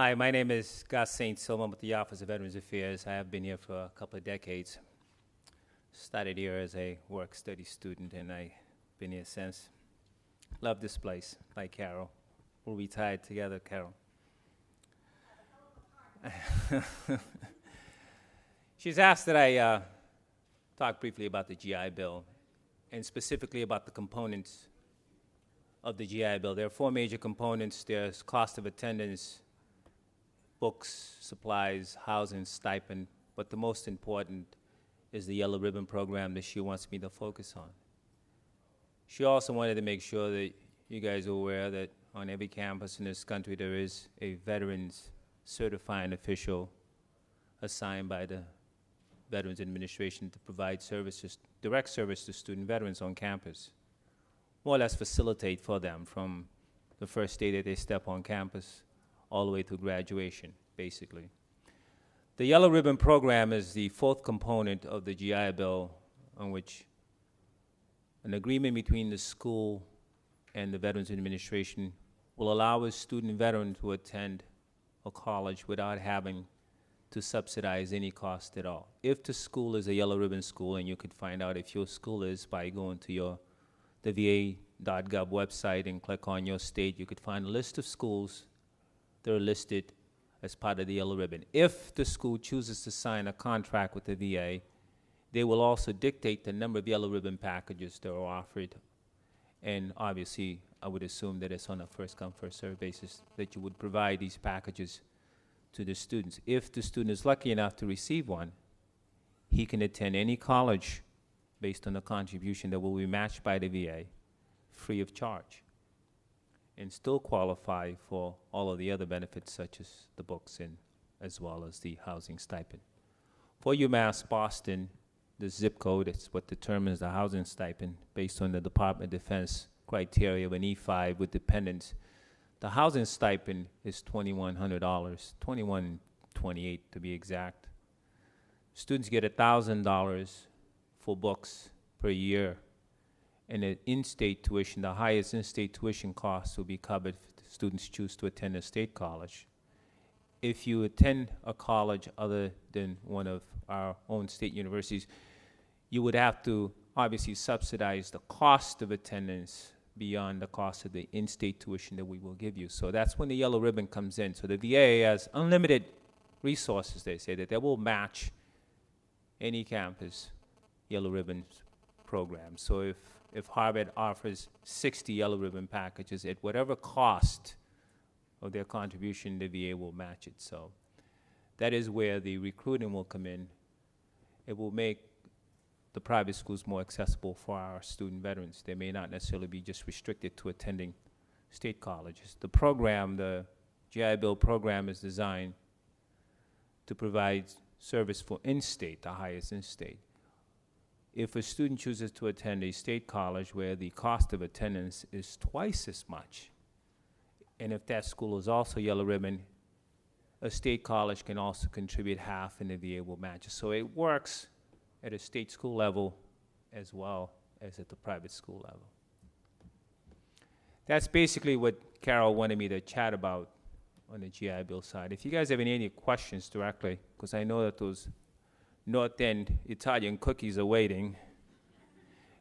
Hi, my name is Gus St. Silva. I'm with the Office of Veterans Affairs. I have been here for a couple of decades. Started here as a work-study student, and I've been here since. Love this place, like Carol. We'll retire together, Carol. She's asked that I talk briefly about the GI Bill, and specifically about the components of the GI Bill. There are four major components. There's cost of attendance, books, supplies, housing, stipend, but the most important is the Yellow Ribbon program that she wants me to focus on. She also wanted to make sure that you guys are aware that on every campus in this country there is a veterans certifying official assigned by the Veterans Administration to provide services, direct service to student veterans on campus. More or less facilitate for them from the first day that they step on campus all the way to graduation, basically. The Yellow Ribbon program is the fourth component of the GI Bill, on which an agreement between the school and the Veterans Administration will allow a student veteran to attend a college without having to subsidize any cost at all. If the school is a Yellow Ribbon school, and you could find out if your school is by going to the va.gov website and click on your state, you could find a list of schools that are listed as part of the Yellow Ribbon. If the school chooses to sign a contract with the VA, they will also dictate the number of Yellow Ribbon packages that are offered. And obviously, I would assume that it's on a first-come, first-served basis that you would provide these packages to the students. If the student is lucky enough to receive one, he can attend any college based on a contribution that will be matched by the VA, free of charge, and still qualify for all of the other benefits such as the books and as well as the housing stipend. For UMass Boston, the zip code is what determines the housing stipend based on the Department of Defense criteria of an E5 with dependents. The housing stipend is $2,100, $2,128 to be exact. Students get $1,000 for books per year, and the in-state tuition, the highest in-state tuition costs will be covered if students choose to attend a state college. If you attend a college other than one of our own state universities, you would have to obviously subsidize the cost of attendance beyond the cost of the in-state tuition that we will give you. So that's when the Yellow Ribbon comes in. So the VA has unlimited resources, they say, that they will match any campus Yellow Ribbon program. So if Harvard offers 60 Yellow Ribbon packages at whatever cost of their contribution, the VA will match it. So that is where the recruiting will come in. It will make the private schools more accessible for our student veterans. They may not necessarily be just restricted to attending state colleges. The program, the GI Bill program, is designed to provide service for in-state, the highest in-state. If a student chooses to attend a state college where the cost of attendance is twice as much, and if that school is also Yellow Ribbon, a state college can also contribute half and the VA will match it. So it works at a state school level as well as at the private school level. That's basically what Carol wanted me to chat about on the GI Bill side. If you guys have any questions directly, because I know that those North End Italian cookies are waiting,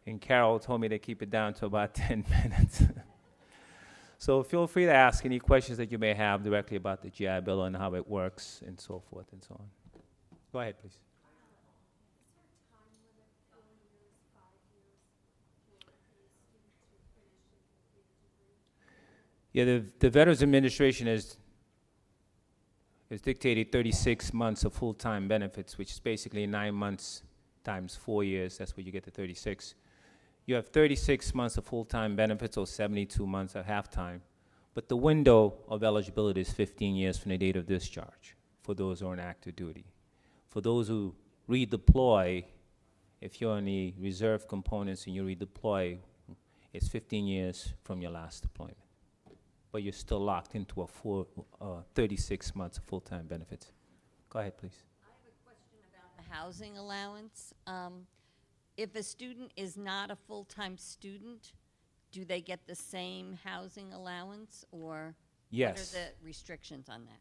and Carol told me to keep it down to about 10 minutes. So feel free to ask any questions that you may have directly about the GI Bill and how it works and so forth and so on. Go ahead, please. Yeah, the Veterans Administration has dictated 36 months of full-time benefits, which is basically 9 months times 4 years. That's where you get to 36. You have 36 months of full-time benefits or 72 months of half-time. But the window of eligibility is 15 years from the date of discharge for those who are on active duty. For those who redeploy, if you're on the reserve components and you redeploy, it's 15 years from your last deployment. But you're still locked into a full 36 months of full-time benefits. Go ahead, please. I have a question about the housing allowance. If a student is not a full-time student, do they get the same housing allowance, or Yes. what are the restrictions on that?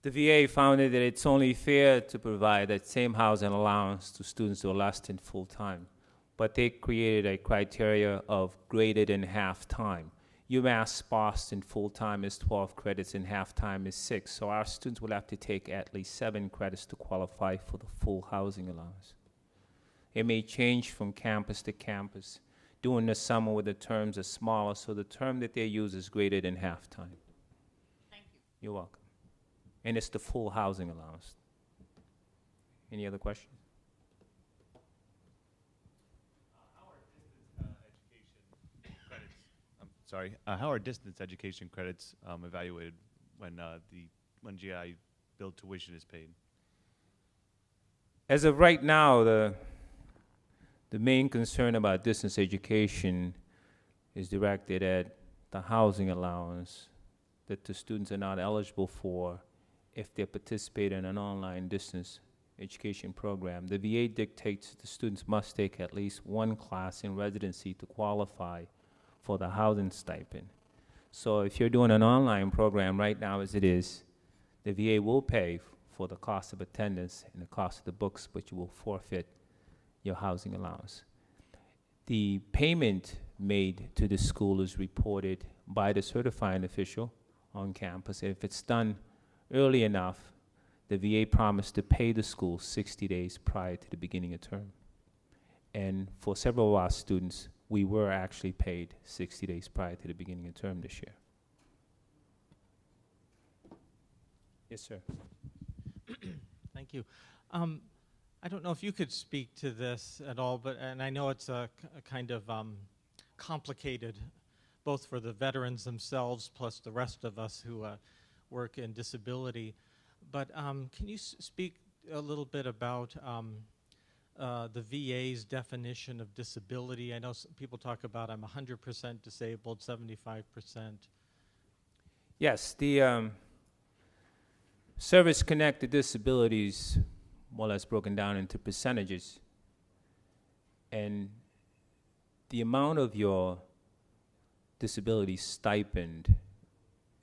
The VA found that it's only fair to provide that same housing allowance to students who are less than full-time, but they created a criteria of greater than half-time. UMass Boston full-time is 12 credits and half-time is 6, so our students will have to take at least 7 credits to qualify for the full housing allowance. It may change from campus to campus. During the summer where the terms are smaller, so the term that they use is greater than half-time. Thank you. You're welcome. And it's the full housing allowance. Any other questions? How are distance education credits evaluated when GI Bill tuition is paid? As of right now, the main concern about distance education is directed at the housing allowance that the students are not eligible for if they participate in an online distance education program. The VA dictates the students must take at least 1 class in residency to qualify for the housing stipend. So if you're doing an online program right now as it is, the VA will pay for the cost of attendance and the cost of the books, but you will forfeit your housing allowance. The payment made to the school is reported by the certifying official on campus. If it's done early enough, the VA promised to pay the school 60 days prior to the beginning of term. And for several of our students, we were actually paid 60 days prior to the beginning of term this year. Yes, sir. Thank you. I don't know if you could speak to this at all, and I know it's a kind of complicated, both for the veterans themselves plus the rest of us who work in disability. But can you speak a little bit about the VA's definition of disability? I know people talk about I'm 100% disabled, 75%. Yes, the service-connected disabilities, more or less broken down into percentages. And the amount of your disability stipend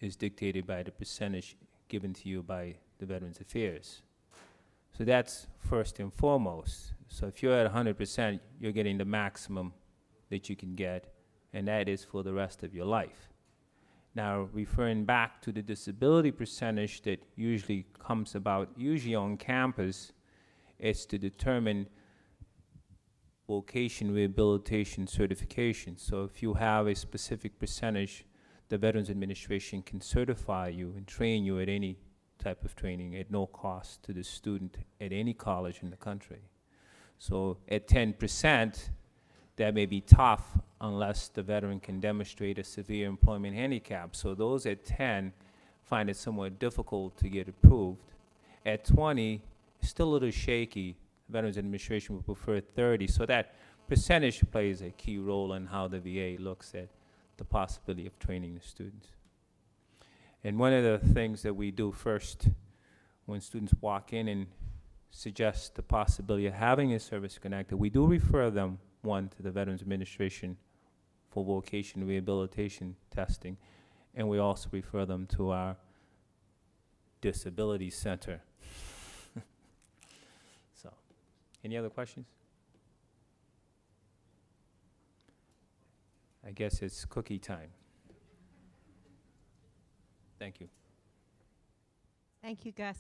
is dictated by the percentage given to you by the Veterans Affairs. So that's first and foremost. So if you're at 100%, you're getting the maximum that you can get, and that is for the rest of your life. Now, referring back to the disability percentage that usually comes about, usually on campus, it's to determine vocation rehabilitation certification. So if you have a specific percentage, the Veterans Administration can certify you and train you at any type of training at no cost to the student at any college in the country. So at 10%, that may be tough unless the veteran can demonstrate a severe employment handicap. So those at 10 find it somewhat difficult to get approved. At 20, it's still a little shaky. The Veterans Administration would prefer 30. So that percentage plays a key role in how the VA looks at the possibility of training the students. And one of the things that we do first when students walk in and suggest the possibility of having a service connected, we do refer them, one, to the Veterans Administration for vocation rehabilitation testing, and we also refer them to our disability center. So, any other questions? I guess it's cookie time. Thank you. Thank you, Gus.